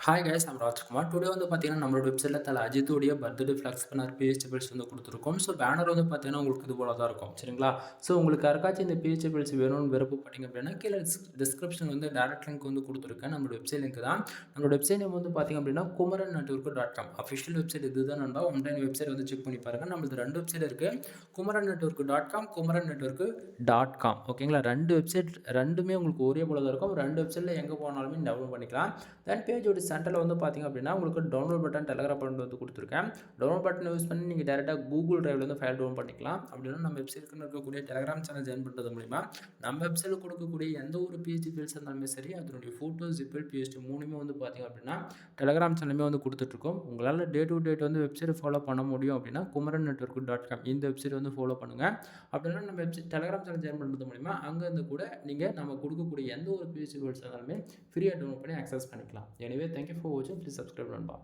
Hi guys, I'm Rajkumar. Today வந்து பார்த்தீங்கன்னா, நம்மளோட வெப்சைட்ல தல அஜித்துடைய பர்த்டே ஃப்ளெக்ஸ் பேனர், பிஹெச்எபிள்ஸ் வந்து குடுத்துருக்கோம். ஸோ பேனர் வந்து பார்த்தீங்கன்னா, உங்களுக்கு இது போல தான் இருக்கும். சரிங்களா? ஸோ உங்களுக்கு யாருக்காச்சும் இந்த பிஹெச்எபிள்ஸ் வேணும்னு விருப்பப்பட்டீங்க அப்படின்னா, கீழ டிஸ்கிரிப்ஷன் வந்து டைரக்ட் லிங்க் வந்து குடுத்துருக்கேன். நம்மளோட வெப்சைட் லிங்க் தான். நம்மளோட வெப்சைட் நேம் வந்து பார்த்தீங்க அப்படின்னா, Kumaran network dot com. Official website இதுதான் நண்பா. ஒன் டைம் வெப்சைட் வந்து செக் பண்ணி பாருங்க. நம்மளது 2 வெப்சைட் இருக்கு. Kumaran network dot com, Kumaran network dot com. ஓகேங்களா? 2 வெப்சைட் 2மே உங்களுக்கு ஒரே போல தான் இருக்கும். 2 வெப்சைட்ல எங்க போனாலுமே டவுன்லோட் பண்ணிக்கலாம். தென் பேஜோட சென்டர்ல வந்து பார்த்தீங்க அப்படின்னா, உங்களுக்கு டவுன்லோட் பட்டன், டெலகிராம் பட்டன் வந்து குடுத்துருக்கேன். டவுன்லோட் பட்டன் யூஸ் பண்ணி நீங்க டைரக்ட்டா கூகுள் டிரைவ்ல இருந்து ஃபைல் டவுன்லோட் பண்ணிக்கலாம். அப்படின்னா நம்ம வெப்சைட்க்குன்னு இருக்கக்கூடிய டெலகிராம் சேனல் ஜாயின் பண்றது மூலியமா, நம்ம வெப்சைட்ல கொடுக்கக்கூடிய எந்த ஒரு பிஹெச்பி ஃபைல்ஸ் இருந்தாலுமே சரி, அதனுடைய ஃபோட்டோ, ஜிப்ஃபைல், பிஎஸ்டி 3மே வந்து பார்த்தீங்க அப்படின்னா, டெலகிராம் சேனலுமே வந்து குடுத்துட்டுருக்கோம். உங்களால டே டு டேட் வந்து வெப்சைட் ஃபாலோ பண்ண முடியும் அப்படின்னா, குமரன் நெட்வொர்க் டாட் காம் இந்த வெப்சைட் வந்து ஃபாலோ பண்ணுங்க. அப்படின்னா நம்ம வெப்சைட் டெலகிராம் சேனல் ஜாயின் பண்றது மூலியமா, அங்க இருந்து கூட நீங்க நம்ம கொடுக்கக்கூடிய எந்த ஒரு பிஹெச்பி ஃபைல்ஸ் இருந்தாலுமே ஃப்ரீயா டவுன்லோட் பண்ணி ஆக்சஸ் பண்ணிக்கலாம். எனிவே தேங்க் யூ ஃபார் வாட்சிங். ப்ளீஸ் சப்ஸ்கிரைப் நண்பா.